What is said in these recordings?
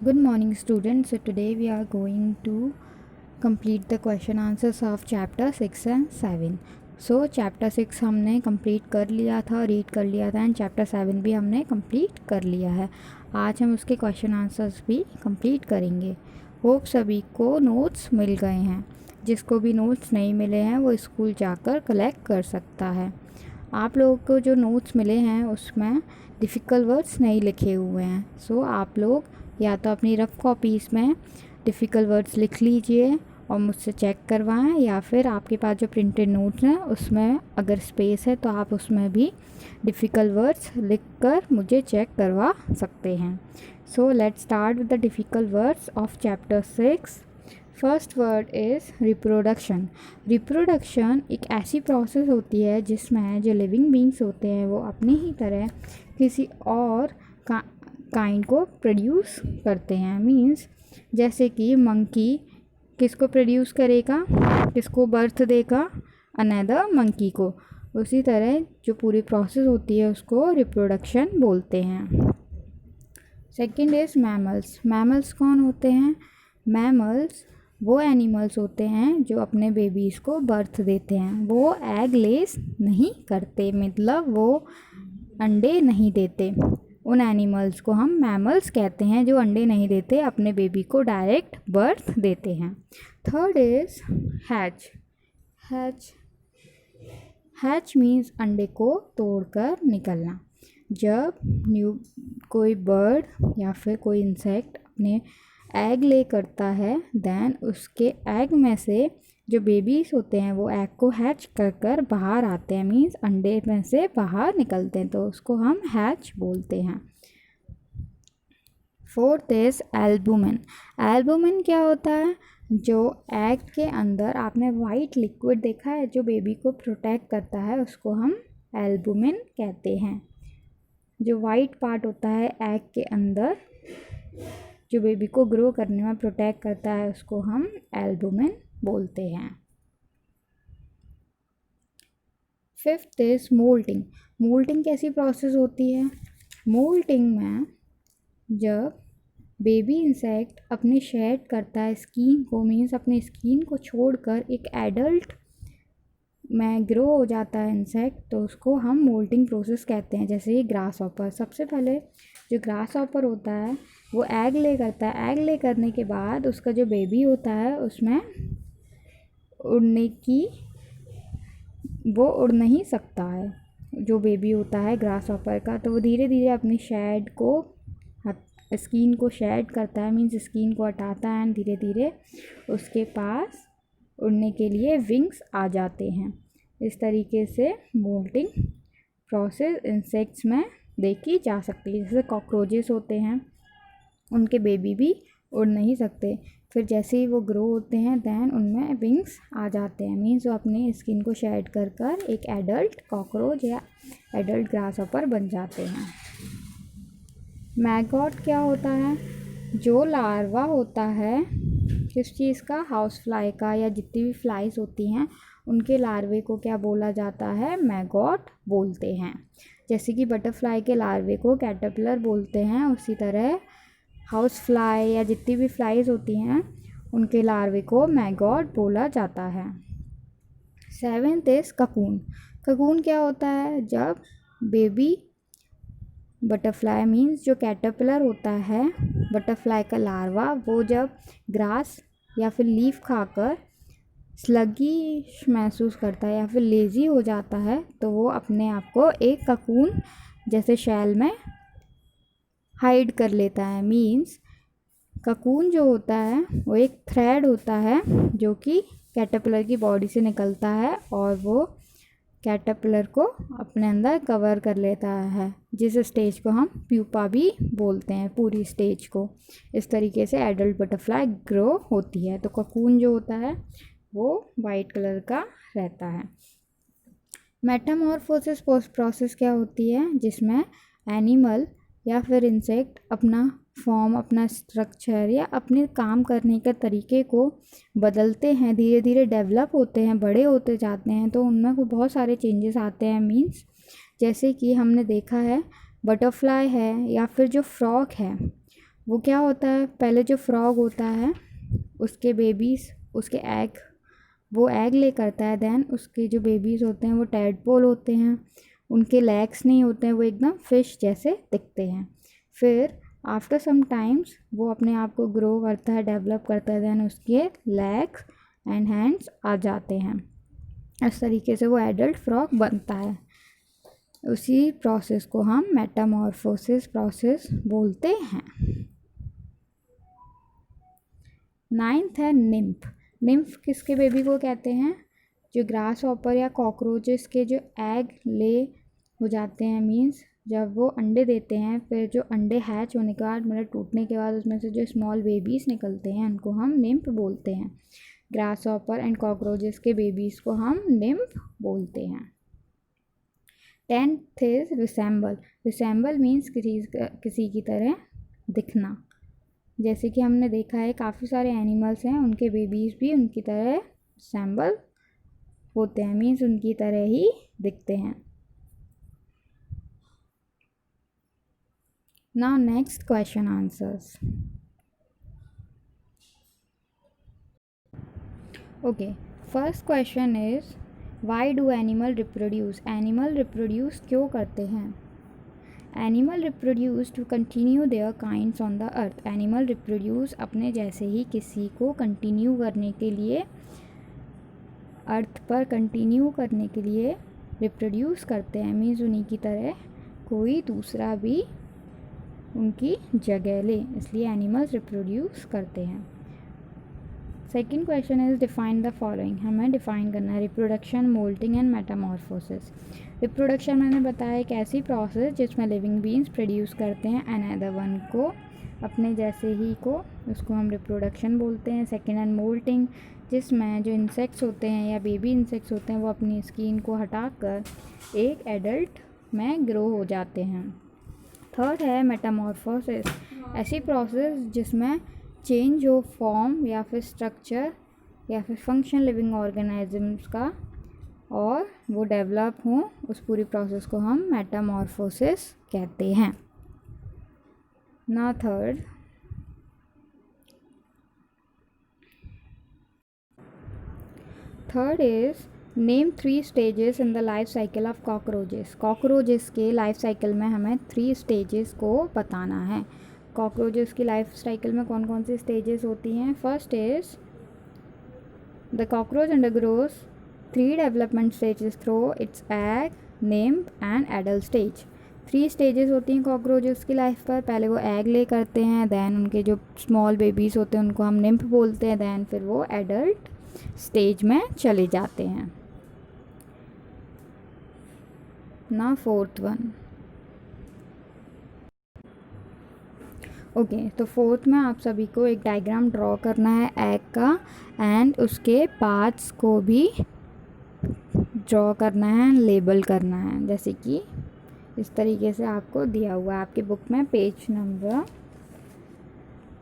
Good morning students. So today we are going to complete the question answers of chapter 6 and 7. So chapter 6 हमने complete कर लिया था, read कर लिया था, एंड chapter 7 भी हमने complete कर लिया है. आज हम उसके question answers भी complete करेंगे. होप सभी को नोट्स मिल गए हैं. जिसको भी नोट्स नहीं मिले हैं वो स्कूल जाकर कलेक्ट कर सकता है. आप लोगों को जो नोट्स मिले हैं उसमें डिफ़िकल्ट वर्ड्स नहीं लिखे हुए हैं. सो आप लोग या तो अपनी रफ़ कॉपीज़ में डिफ़िकल्ट वर्ड्स लिख लीजिए और मुझसे चेक करवाएं, या फिर आपके पास जो प्रिंटेड नोट्स हैं उसमें अगर स्पेस है तो आप उसमें भी डिफ़िकल्ट वर्ड्स लिखकर मुझे चेक करवा सकते हैं. So let's start with the difficult words of chapter 6. First word is reproduction. Reproduction एक ऐसी प्रोसेस होती है जिसमें जो लिविंग बींग्स होते हैं वो अपनी ही तरह किसी और काइंड को प्रोड्यूस करते हैं. मीन्स जैसे कि मंकी किसको प्रोड्यूस करेगा, किसको बर्थ देगा, अनदर मंकी को. उसी तरह जो पूरी प्रोसेस होती है उसको रिप्रोडक्शन बोलते हैं. Second is mammals. मैमल्स कौन होते हैं? मैमल्स वो एनिमल्स होते हैं जो अपने बेबीज़ को बर्थ देते हैं. वो एग लेस नहीं करते, मतलब वो अंडे नहीं देते. उन एनिमल्स को हम मैमल्स कहते हैं जो अंडे नहीं देते, अपने बेबी को डायरेक्ट बर्थ देते हैं. Third is hatch. Hatch means अंडे को तोड़कर निकलना. जब कोई बर्ड या फिर कोई इंसेक्ट अपने एग ले करता है, देन उसके एग में से जो बेबीज़ होते हैं वो एग को हैच कर बाहर आते हैं. मीन्स अंडे में से बाहर निकलते हैं, तो उसको हम हैच बोलते हैं. Fourth is albumin. एल्बुमिन क्या होता है? जो एग के अंदर आपने वाइट लिक्विड देखा है जो बेबी को प्रोटेक्ट करता है, उसको हम एल्बुमिन कहते हैं. जो वाइट पार्ट होता है एग के अंदर जो बेबी को ग्रो करने में प्रोटेक्ट करता है, उसको हम एल्बुमिन बोलते हैं. Fifth is moulting. मोल्टिंग कैसी प्रोसेस होती है? मोल्टिंग में जब बेबी इंसेक्ट अपने शेड करता है स्किन को, मीन्स अपने स्किन को छोड़कर एक एडल्ट में ग्रो हो जाता है इंसेक्ट, तो उसको हम मोल्टिंग प्रोसेस कहते हैं. जैसे ये ग्रास हॉपर. सबसे पहले जो ग्रास हॉपर होता है वो एग ले करता है. एग ले करने के बाद उसका जो बेबी होता है उसमें वो उड़ नहीं सकता है. जो बेबी होता है ग्रास हॉपर का, तो वो धीरे धीरे अपनी शेड को स्किन को शेड करता है, मीन्स स्किन को हटाता है, एंड धीरे धीरे उसके पास उड़ने के लिए विंग्स आ जाते हैं. इस तरीके से मोल्टिंग प्रोसेस इंसेक्ट्स में देखी जा सकती है. जैसे कॉकरोचेस होते हैं, उनके बेबी भी उड़ नहीं सकते. फिर जैसे ही वो ग्रो होते हैं देन उनमें विंग्स आ जाते हैं. मीन्स वो अपनी स्किन को शेड कर एक एडल्ट कॉकरोच या एडल्ट ग्रासहॉपर बन जाते हैं. मैगॉट क्या होता है? जो लार्वा होता है किस चीज़ का? हाउस फ्लाई का, या जितनी भी फ्लाइज होती हैं उनके लार्वे को क्या बोला जाता है? मैगॉट बोलते हैं. जैसे कि बटरफ्लाई के लार्वे को कैटरपिलर बोलते हैं, उसी तरह हाउस फ्लाई या जितनी भी फ्लाइज होती हैं उनके लार्वे को मैगॉट बोला जाता है. Seventh is cocoon. ककून क्या होता है? जब बेबी बटरफ्लाई मीन्स जो कैटरपिलर होता है, बटरफ्लाई का लार्वा, वो जब ग्रास या फिर लीफ खाकर स्लगिश महसूस करता है या फिर लेज़ी हो जाता है, तो वो अपने आप को एक ककून जैसे शैल में हाइड कर लेता है. मीन्स ककून जो होता है वो एक थ्रेड होता है जो कि कैटरपिलर की बॉडी से निकलता है और वो कैटरपिलर को अपने अंदर कवर कर लेता है, जिस स्टेज को हम प्यूपा भी बोलते हैं, पूरी स्टेज को. इस तरीके से एडल्ट बटरफ्लाई ग्रो होती है. तो ककून जो होता है वो वाइट कलर का रहता है. मेटामॉर्फोसिस प्रोसेस क्या होती है? जिसमें एनिमल या फिर इंसेक्ट अपना फॉर्म, अपना स्ट्रक्चर या अपने काम करने के तरीके को बदलते हैं, धीरे धीरे डेवलप होते हैं, बड़े होते जाते हैं, तो उनमें को बहुत सारे चेंजेस आते हैं. मीन्स जैसे कि हमने देखा है बटरफ्लाई है या फिर जो फ्रॉग है वो क्या होता है, पहले जो फ्रॉग होता है उसके बेबीज़, उसके एग, वो एग ले करता है, देन उसके जो बेबीज़ होते हैं वो टैडपोल होते हैं, उनके लेग्स नहीं होते हैं, वो एकदम फिश जैसे दिखते हैं। फिर आफ्टर सम टाइम्स वो अपने आप को ग्रो करता है, डेवलप करता है, देन उसके लेग्स एंड हैंड्स आ जाते हैं। इस तरीके से वो एडल्ट फ्रॉग बनता है। उसी प्रोसेस को हम मेटामॉर्फोसिस प्रोसेस बोलते हैं। 9th है निम्फ। निम्फ किसके बेबी को कहते हैं, जो ग्रास हॉपर या कॉकरोचेस के जो एग ले हो जाते हैं, मीन्स जब वो अंडे देते हैं, फिर जो अंडे हैच होने के बाद, मतलब टूटने के बाद उसमें से जो स्मॉल बेबीज़ निकलते हैं उनको हम निम्फ बोलते हैं। ग्रास हॉपर एंड कॉकरोचेस के बेबीज़ को हम निम्फ बोलते हैं। 10th is resemble. Resemble means किसी की तरह दिखना। जैसे कि हमने देखा है काफ़ी सारे एनिमल्स हैं, उनके बेबीज़ भी उनकी तरह रिसेंबल होते हैं, मीन्स उनकी तरह ही दिखते हैं। Now next question answers. Okay, first question is why do animal reproduce. Animal reproduce क्यों करते हैं। Animal reproduce to continue their kinds on the earth. Animal reproduce अपने जैसे ही किसी को कंटिन्यू करने के लिए, अर्थ पर कंटिन्यू करने के लिए रिप्रोड्यूस करते हैं, मीन्स उन्हीं की तरह कोई दूसरा भी उनकी जगह ले, इसलिए एनिमल्स रिप्रोड्यूस करते हैं। Second question is define the following. हमें डिफाइन करना है reproduction, moulting and metamorphosis. Reproduction मैंने बताया एक ऐसी प्रोसेस जिसमें लिविंग बींग्स प्रोड्यूस करते हैं अनदर वन को, अपने जैसे ही को, उसको हम रिप्रोडक्शन बोलते हैं। सेकेंड एंड मोल्टिंग, जिसमें जो इंसेक्ट्स होते हैं या बेबी इंसेक्ट्स होते हैं वो अपनी स्किन को हटाकर एक एडल्ट में ग्रो हो जाते हैं। थर्ड है मेटामॉर्फोसिस, ऐसी प्रोसेस जिसमें चेंज हो फॉर्म या फिर स्ट्रक्चर या फिर फंक्शन लिविंग ऑर्गेनिजम्स का और वो डेवलप हों, उस पूरी प्रोसेस को हम मेटामॉर्फोसिस कहते हैं। ना third is name 3 stages in the life cycle of cockroaches. Cockroaches के लाइफ साइकिल में हमें 3 स्टेजेस को बताना है। कॉकरोचेस की लाइफ साइकिल में कौन कौन सी स्टेजेस होती हैं। First is the cockroach undergoes 3 development stages through its egg, nymph and adult stage. 3 stages होती हैं कॉकरोचेस की लाइफ पर। पहले वो एग ले करते हैं, देन उनके जो स्मॉल बेबीज़ होते हैं उनको हम निम्फ बोलते हैं, देन फिर वो एडल्ट स्टेज में चले जाते हैं। ना फोर्थ वन। ओके, तो फोर्थ में आप सभी को एक डायग्राम ड्रॉ करना है एग का, एंड उसके पार्ट्स को भी ड्रॉ करना है, लेबल करना है, जैसे कि इस तरीके से आपको दिया हुआ है आपके बुक में, पेज नंबर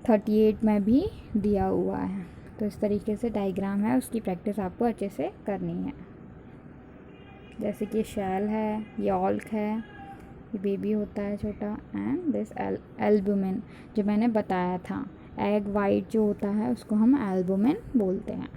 38 में भी दिया हुआ है। तो इस तरीके से डायग्राम है, उसकी प्रैक्टिस आपको अच्छे से करनी है। जैसे कि शैल है, ये ऑल्क है, ये बेबी होता है छोटा, एंड दिस एल्बुमिन जो मैंने बताया था, एग वाइट जो होता है उसको हम एल्बुमिन बोलते हैं।